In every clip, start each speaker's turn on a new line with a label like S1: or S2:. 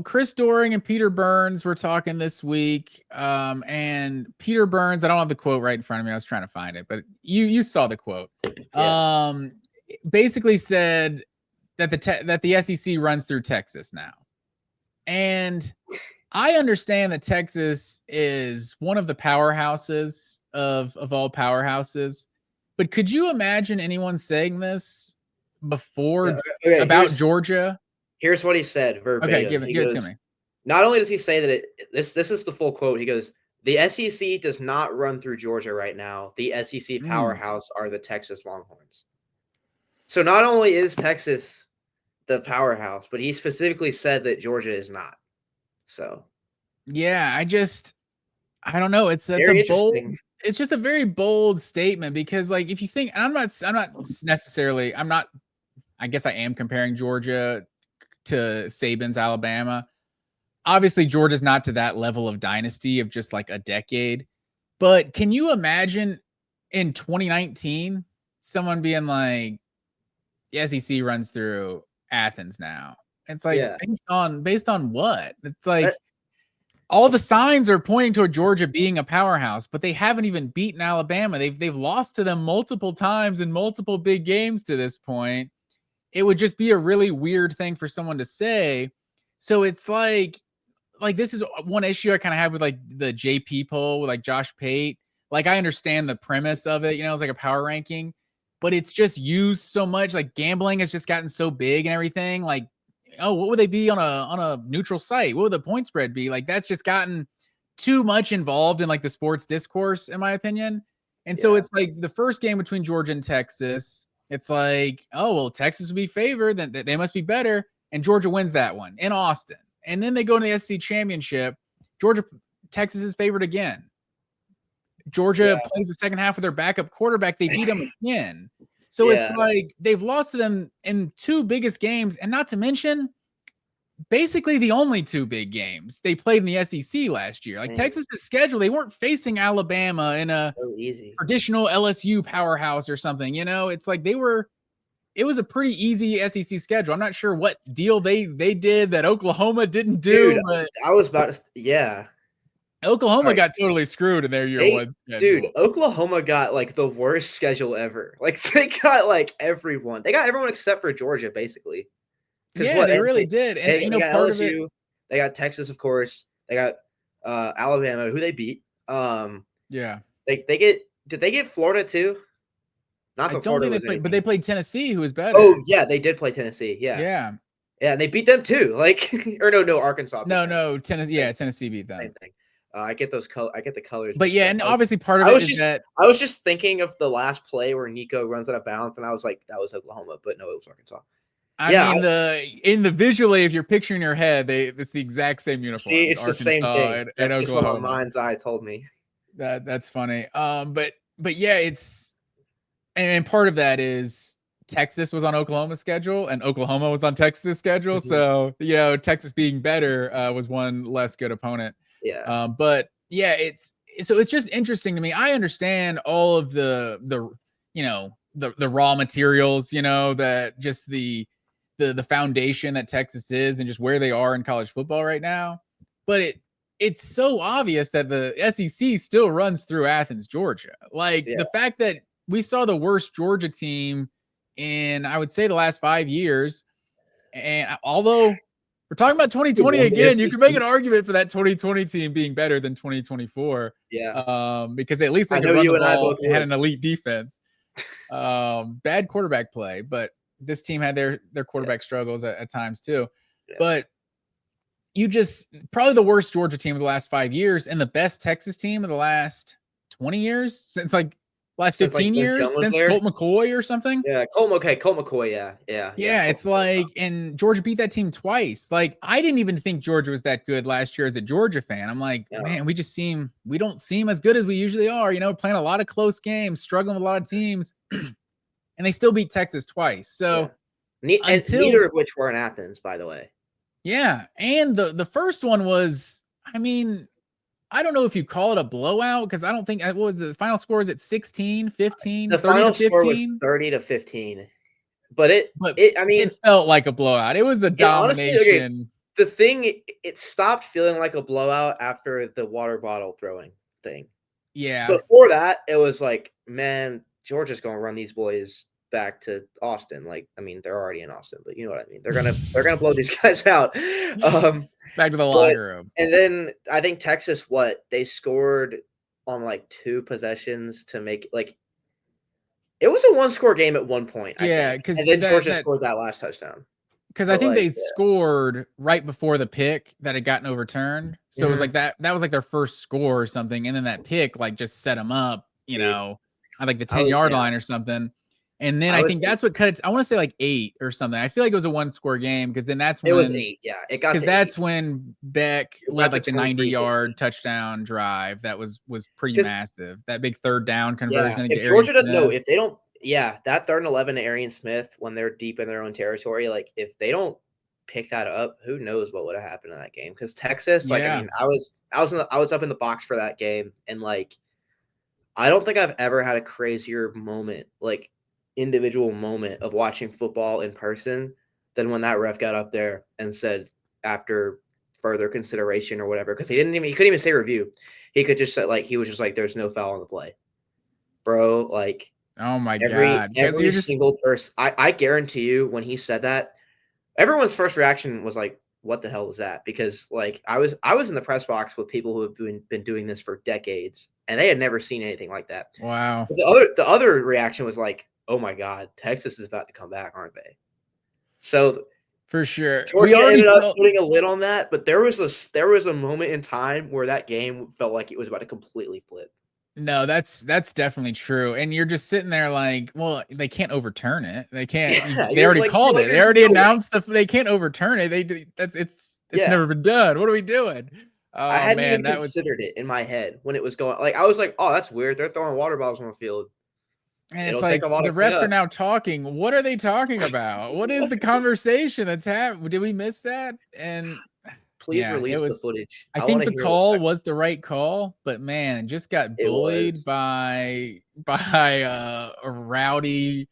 S1: Chris Doering and Peter Burns were talking this week, and Peter Burns, I don't have the quote right in front of me. I was trying to find it, but you saw the quote. Basically said that the SEC runs through Texas now, and I understand that Texas is one of the powerhouses of all powerhouses, but could you imagine anyone saying this before about Georgia?
S2: Here's what he said verbatim.
S1: Okay, give it to me.
S2: Not only does he say that this is the full quote. He goes, "The SEC does not run through Georgia right now. The SEC powerhouse are the Texas Longhorns." So not only is Texas the powerhouse, but he specifically said that Georgia is not. So
S1: yeah, I don't know. It's a bold. It's just a very bold statement because, like, if you think, I'm not necessarily. I guess I am comparing Georgia to Saban's Alabama. Obviously, Georgia's not to that level of dynasty of just like a decade. But can you imagine in 2019 someone being like, the SEC runs through Athens now? It's like based on what? It's like all the signs are pointing toward Georgia being a powerhouse, but they haven't even beaten Alabama. They've lost to them multiple times in multiple big games to this point. It would just be a really weird thing for someone to say. So it's like this is one issue I kind of have with like the JP poll with like Josh Pate. Like, I understand the premise of it, it's like a power ranking, but it's just used so much. Like, gambling has just gotten so big and everything. Like, oh, what would they be on a neutral site? What would the point spread be? Like, that's just gotten too much involved in like the sports discourse, in my opinion. And so it's like the first game between Georgia and Texas. It's like, oh, well, Texas would be favored. Then they must be better. And Georgia wins that one in Austin. And then they go to the SEC championship. Texas is favored again. Georgia plays the second half with their backup quarterback. They beat them again. So it's like they've lost to them in two biggest games. And not to mention, basically the only two big games they played in the SEC last year. Like, Texas' schedule, they weren't facing Alabama in a traditional LSU powerhouse or something. It's like it was a pretty easy SEC schedule. I'm not sure what deal they did that Oklahoma didn't do.
S2: Dude,
S1: but
S2: I was about to,
S1: Oklahoma got totally screwed in their year one schedule.
S2: Dude, Oklahoma got like the worst schedule ever. Like, they got like everyone. They got everyone except for Georgia, basically.
S1: Yeah, they really did. And
S2: they got part LSU, of it, they got Texas, of course. They got Alabama, who they beat.
S1: Yeah.
S2: Did they get Florida too?
S1: Not that Florida they played, but they played Tennessee, who was better.
S2: Oh yeah, they did play Tennessee. Yeah.
S1: Yeah.
S2: Yeah, and they beat them too. Like, or no, Arkansas.
S1: No, Tennessee. Yeah, Tennessee beat them.
S2: Same thing. I get the colors.
S1: But yeah, and obviously part of it is that
S2: I was just thinking of the last play where Nico runs out of bounds, and I was like, that was Oklahoma, but no, it was Arkansas.
S1: I mean, in the visually, if you're picturing your head, it's the exact same uniform.
S2: See, it's Arkansas, the same thing. That's just what my mind's eye told me.
S1: That's funny. But yeah, it's and part of that is Texas was on Oklahoma's schedule and Oklahoma was on Texas' schedule. Mm-hmm. So Texas being better was one less good opponent.
S2: Yeah.
S1: But yeah, it's just interesting to me. I understand all of the raw materials, that just the foundation that Texas is and just where they are in college football right now. But it's so obvious that the SEC still runs through Athens, Georgia. Like, the fact that we saw the worst Georgia team in, I would say, the last 5 years. And although we're talking about 2020 again, you can make an argument for that 2020 team being better than 2024.
S2: Yeah.
S1: Because at least they could run the ball and had an elite defense. Bad quarterback play, but this team had their quarterback struggles at times too. Yeah. But probably the worst Georgia team of the last 5 years and the best Texas team of the last 20 years since like last 15 years since Colt McCoy or something.
S2: Yeah, Colt McCoy. Yeah.
S1: It's like, and Georgia beat that team twice. Like, I didn't even think Georgia was that good last year as a Georgia fan. I'm like, man, we don't seem as good as we usually are. Playing a lot of close games, struggling with a lot of teams, and they still beat Texas twice. So,
S2: neither of which were in Athens, by the way.
S1: Yeah, and the first one was, I mean, I don't know if you call it a blowout because I don't think, what was the final score? Is it 16, 15,
S2: the
S1: 30
S2: final
S1: to 15?
S2: Score was 30-15. But it felt
S1: like a blowout. It was a domination.
S2: Honestly, the thing, it stopped feeling like a blowout after the water bottle throwing thing.
S1: Yeah.
S2: Before that, it was like, man, Georgia's going to run these boys back to Austin. Like, I mean, they're already in Austin, but you know what I mean. They're gonna blow these guys out.
S1: Back to the locker room.
S2: And then I think Texas, they scored on like 2 possessions to make like it was a 1-score game at one point.
S1: Yeah,
S2: I think, and then Georgia scored that last touchdown.
S1: Because I think they scored right before the pick that had gotten overturned. So it was like that was like their first score or something. And then that pick like just set them up, you know, at like the 10-yard line or something. And then I think that's what cut it. I want to say like 8 or something. I feel like it was a 1-score game because then that's when
S2: it was 8. Yeah, it got
S1: because that's when Beck led like the 90-yard touchdown drive. That was pretty massive. That big 3rd down conversion.
S2: Yeah, if Georgia doesn't know, if they don't, that 3rd and 11 to Arian Smith when they're deep in their own territory, like if they don't pick that up, who knows what would have happened in that game? Because Texas, like, I mean, I was up in the box for that game, and like, I don't think I've ever had a crazier moment, like individual moment of watching football in person than when that ref got up there and said after further consideration or whatever, because he couldn't even say review. He could just say like he was just like, there's no foul on the play. Bro, like,
S1: oh my God.
S2: Every single person, I guarantee you when he said that, everyone's first reaction was like, what the hell was that? Because like I was in the press box with people who have been doing this for decades and they had never seen anything like that.
S1: Wow.
S2: But the other reaction was like, oh my God, Texas is about to come back, aren't they? So
S1: for sure.
S2: Georgia ended up putting a lid on that, but there was a moment in time where that game felt like it was about to completely flip.
S1: No, that's definitely true. And you're just sitting there like, well, they can't overturn it. They can't. They already called it. They already announced they can't overturn it. It's never been done. What are we doing? Oh,
S2: I hadn't even considered it in my head when it was going. Like I was like, oh, that's weird. They're throwing water bottles on the field.
S1: And it's like the refs are now talking. What are they talking about? What is the conversation that's happening? Did we miss that? And
S2: please release the footage.
S1: I think the call was the right call, but man, just got bullied by a rowdy,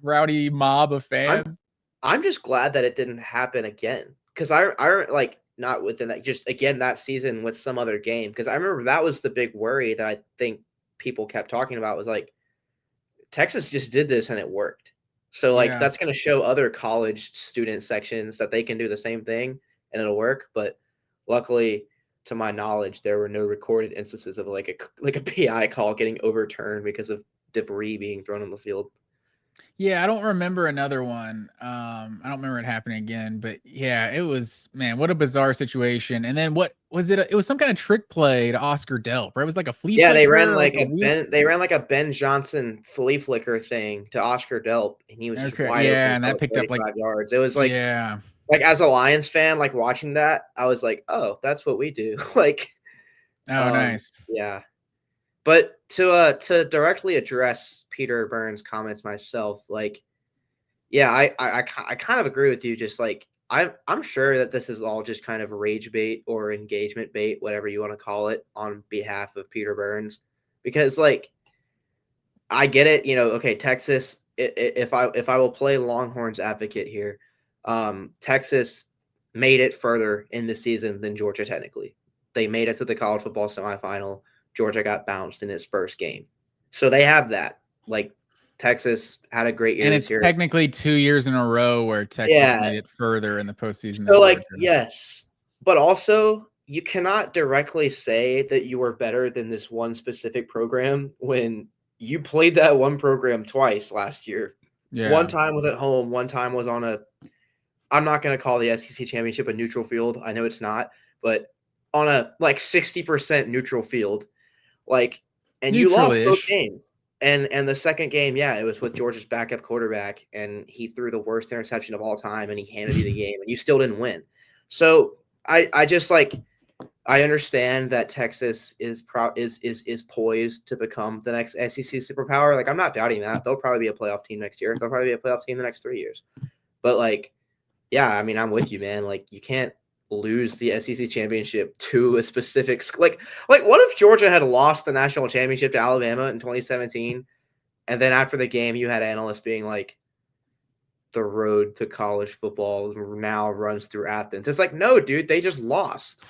S1: rowdy mob of fans.
S2: I'm just glad that it didn't happen again, because I like not within that, just again that season with some other game, because I remember that was the big worry that I think people kept talking about was like Texas just did this and it worked. So like that's going to show other college student sections that they can do the same thing and it'll work. But luckily, to my knowledge, there were no recorded instances of like a PI call getting overturned because of debris being thrown on the field.
S1: Yeah, I don't remember another one. I don't remember it happening again, but yeah, it was, man, what a bizarre situation. And then what was it? It was some kind of trick play to Oscar Delp, right? It was like a flea flicker.
S2: They ran like a Ben Johnson flea flicker thing to Oscar Delp, and he was just wide open.
S1: And that picked up like
S2: 5 yards. It was like, like as a Lions fan, like watching that, I was like, oh, that's what we do. Like,
S1: oh, nice.
S2: Yeah. But to directly address Peter Burns' comments myself, like, yeah, I kind of agree with you. Just like I'm sure that this is all just kind of rage bait or engagement bait, whatever you want to call it, on behalf of Peter Burns, because like I get it, okay, Texas. If I will play Longhorns advocate here, Texas made it further in the season than Georgia. Technically, they made it to the college football semifinal. Georgia got bounced in its first game. So they have that. Like, Texas had a great year.
S1: And it's technically 2 years in a row where Texas made it further in the postseason.
S2: So, like, yes. But also, you cannot directly say that you are better than this one specific program when you played that one program twice last year. Yeah. One time was at home. One time was on I'm not going to call the SEC championship a neutral field. I know it's not. But on a, like, 60% neutral field. Like, and you lost both games. And the second game, it was with Georgia's backup quarterback, and he threw the worst interception of all time, and he handed you the game, and you still didn't win. So I just like, I understand that Texas is poised to become the next SEC superpower. Like, I'm not doubting that. They'll probably be a playoff team next year. They'll probably be a playoff team the next 3 years. But like, yeah, I mean, I'm with you, man. Like, you can't lose the SEC championship to a specific like what if Georgia had lost the national championship to Alabama in 2017, and then after the game you had analysts being like, the road to college football now runs through Athens. It's like, no, dude, they just lost.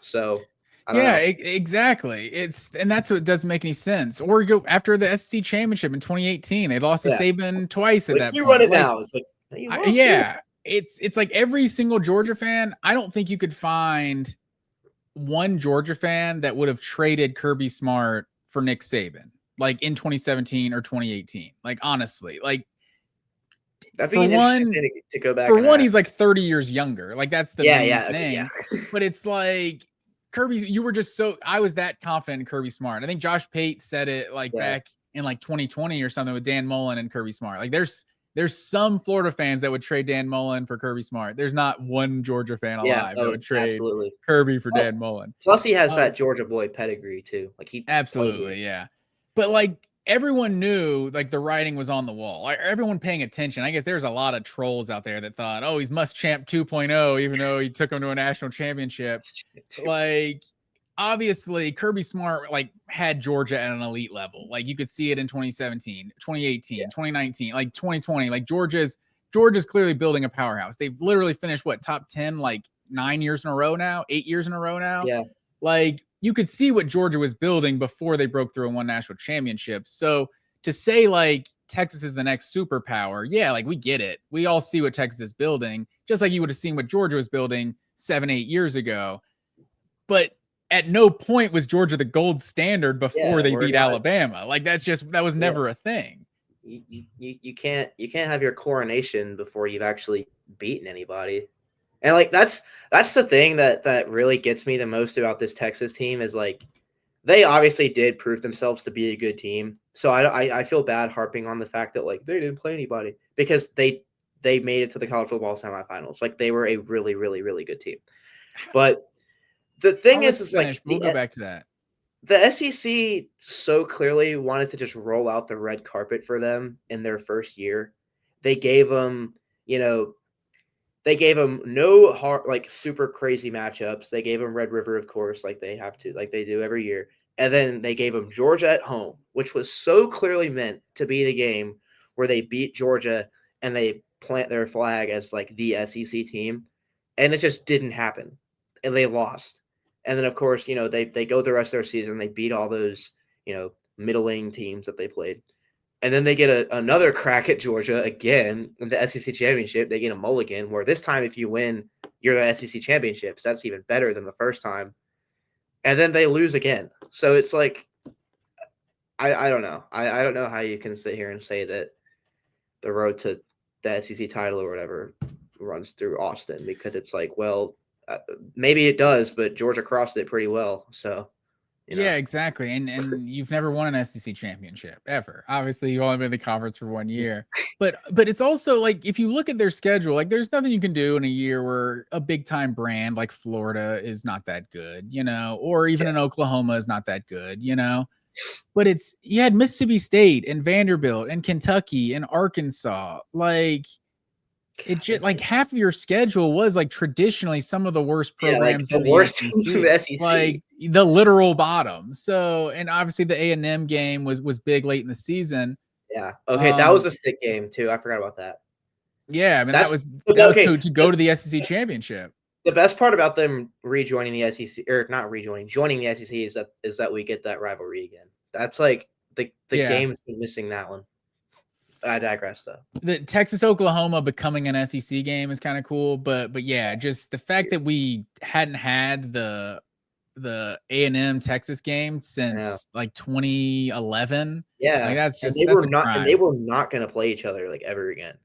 S2: So I don't know.
S1: Exactly. And that's what doesn't make any sense. Or go after the SEC championship in 2018, they lost to Saban twice at that
S2: you
S1: point.
S2: run it now. It's like,
S1: it's like every single Georgia fan. I don't think you could find one Georgia fan that would have traded Kirby Smart for Nick Saban, like in 2017 or 2018. Like honestly, like
S2: that'd be interesting to go back.
S1: For one, he's like 30 years younger. Like that's the main thing.
S2: Okay,
S1: but it's like Kirby, you were just I was that confident in Kirby Smart. I think Josh Pate said it like back in like 2020 or something with Dan Mullen and Kirby Smart. Like there's some Florida fans that would trade Dan Mullen for Kirby Smart. There's not one Georgia fan alive that would trade Kirby for Dan Mullen.
S2: Plus, he has that Georgia boy pedigree too. Like he
S1: absolutely, But like everyone knew like the writing was on the wall. Like everyone paying attention. I guess there's a lot of trolls out there that thought, oh, he's Muschamp 2.0, even though he took him to a national championship. Like obviously Kirby Smart like had Georgia at an elite level. Like you could see it in 2017, 2018, 2019, like 2020. Like Georgia's clearly building a powerhouse. They've literally finished top 10 like 8 years in a row now.
S2: Yeah.
S1: Like you could see what Georgia was building before they broke through and won national championships. So to say like Texas is the next superpower, like we get it. We all see what Texas is building, just like you would have seen what Georgia was building 7-8 years ago. But at no point was Georgia the gold standard before they beat Alabama. Like that was never a thing.
S2: You can't have your coronation before you've actually beaten anybody. And like that's the thing that really gets me the most about this Texas team is like they obviously did prove themselves to be a good team. So I feel bad harping on the fact that like they didn't play anybody because they made it to the college football semifinals. Like they were a really, really, really good team. But the thing is like
S1: we'll go back to that.
S2: The SEC so clearly wanted to just roll out the red carpet for them in their first year. They gave them, no hard, like super crazy matchups. They gave them Red River, of course, like they have to, like they do every year. And then they gave them Georgia at home, which was so clearly meant to be the game where they beat Georgia and they plant their flag as like the SEC team. And it just didn't happen. And they lost. And then, of course, they go the rest of their season. They beat all those, middling teams that they played. And then they get another crack at Georgia again in the SEC championship. They get a mulligan where this time if you win, you're the SEC championships. That's even better than the first time. And then they lose again. So it's like, I don't know. I don't know how you can sit here and say that the road to the SEC title or whatever runs through Austin because it's like, well, maybe it does, but Georgia crossed it pretty well. So,
S1: yeah, exactly. And you've never won an SEC championship ever. Obviously, you've only been in the conference for 1 year. But it's also like if you look at their schedule, like there's nothing you can do in a year where a big time brand like Florida is not that good, or even in Oklahoma is not that good, But you had Mississippi State and Vanderbilt and Kentucky and Arkansas, like. It just like half of your schedule was like traditionally some of the worst programs in the SEC, like the literal bottom. So, and obviously the A&M game was big late in the season.
S2: Yeah. Okay, that was a sick game too. I forgot about that.
S1: Yeah, I mean that was to go to the SEC championship.
S2: The best part about them rejoining the SEC or not rejoining, joining the SEC is that we get that rivalry again. That's like the game's been missing that one. I digress though.
S1: The Texas-Oklahoma becoming an SEC game is kind of cool, but yeah, just the fact that we hadn't had the A&M Texas game since like 2011.
S2: Yeah,
S1: like that's just
S2: they were not going to play each other like ever again.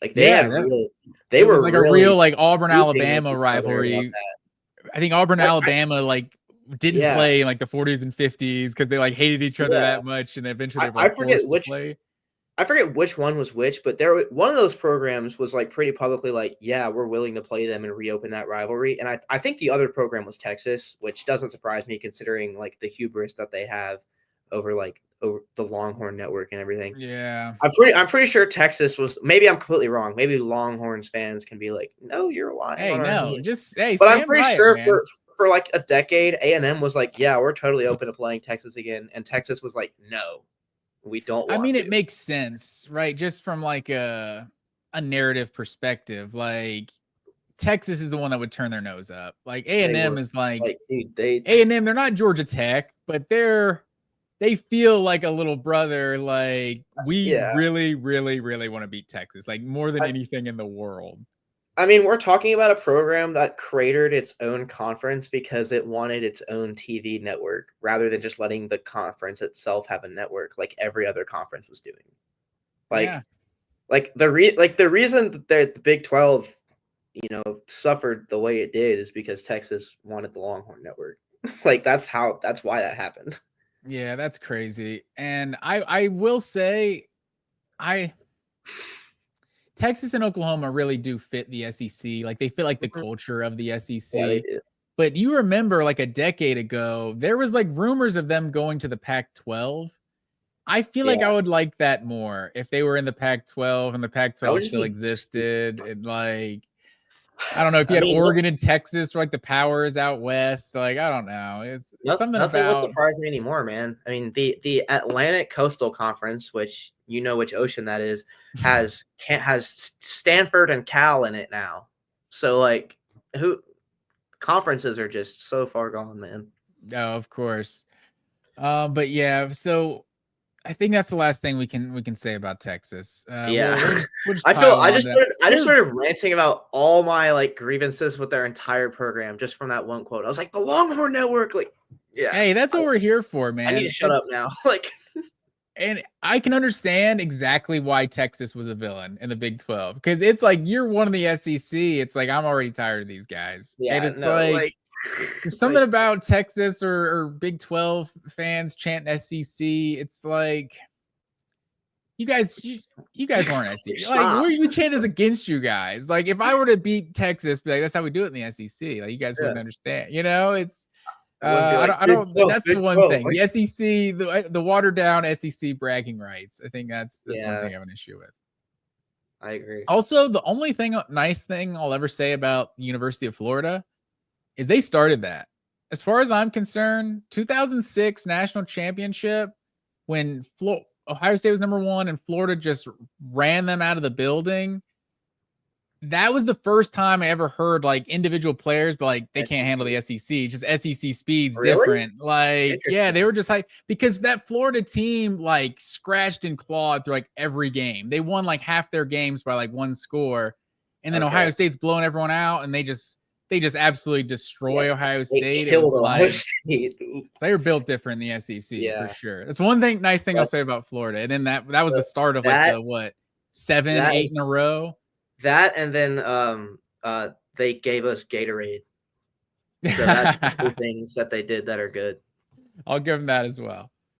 S2: Like they were
S1: like a real like Auburn Alabama rivalry. I think Auburn Alabama like didn't play in like the 40s and 50s because they like hated each other that much, and eventually they were forced to play.
S2: I forget which one was which, but one of those programs was like pretty publicly like, yeah, we're willing to play them and reopen that rivalry. And I think the other program was Texas, which doesn't surprise me considering like the hubris that they have over the Longhorn network and everything.
S1: Yeah.
S2: I'm pretty sure Texas was, maybe I'm completely wrong. Maybe Longhorns fans can be like, no, you're lying.
S1: Hey, no,
S2: but I'm pretty sure for like a decade, A&M was like, yeah, we're totally open to playing Texas again. And Texas was like, no. We don't want
S1: it makes sense, right? Just from like a narrative perspective, like Texas is the one that would turn their nose up. Like A&M is like
S2: dude,
S1: A&M, they're not Georgia Tech, but they feel like a little brother. Like we really, really, really want to beat Texas, like more than anything in the world.
S2: I mean, we're talking about a program that cratered its own conference because it wanted its own TV network rather than just letting the conference itself have a network like every other conference was doing. Like the reason that the Big 12, suffered the way it did is because Texas wanted the Longhorn network. Like that's why that happened.
S1: Yeah, that's crazy. And I will say Texas and Oklahoma really do fit the SEC. Like they fit like the culture of the SEC.
S2: Yeah, they do.
S1: But you remember like a decade ago, there was like rumors of them going to the Pac-12. I feel like I would like that more if they were in the Pac-12 and the Pac-12 still existed. And like, I don't know if you had Oregon and Texas, like the powers out west. Like, I don't know. It's something
S2: nothing
S1: about.
S2: would surprise me anymore, man. I mean, the Atlantic Coastal Conference, which you know which ocean that is, has Stanford and Cal in it now. So like, conferences are just so far gone, man.
S1: Oh, of course. But yeah, so I think that's the last thing we can say about Texas.
S2: Yeah,
S1: we'll just
S2: I just started ranting about all my like grievances with their entire program just from that one quote. I was like, the Longhorn Network, like, yeah.
S1: Hey, that's what we're here for, man.
S2: I need to shut up now. Like,
S1: and I can understand exactly why Texas was a villain in the Big 12 because it's like you're one of the SEC. It's like I'm already tired of these guys.
S2: Yeah,
S1: and it's like there's something about Texas or Big 12 fans chanting SEC. It's like you guys weren't SEC. Like we chant this against you guys. Like if I were to beat Texas, be like that's how we do it in the SEC. Like you guys wouldn't understand. You know, it's I don't. That's the one thing. The SEC, the watered down SEC bragging rights. I think that's one thing I have an issue with.
S2: I agree.
S1: Also, the only nice thing I'll ever say about the University of Florida is they started that. As far as I'm concerned, 2006 national championship when Ohio State was number 1 and Florida just ran them out of the building. That was the first time I ever heard like individual players, but like they can't handle the SEC. Just SEC speed's different. Like, yeah, they were just like because that Florida team like scratched and clawed through like every game. They won like half their games by like one score, and then Ohio State's blowing everyone out, and they just absolutely destroy Ohio State.
S2: It was like State.
S1: They were built different in the SEC for sure. That's one nice thing I'll say about Florida. And then that was the start of like the 7, 8 in a row.
S2: That and then they gave us Gatorade. So that's the two things that they did that are good.
S1: I'll give them that as well.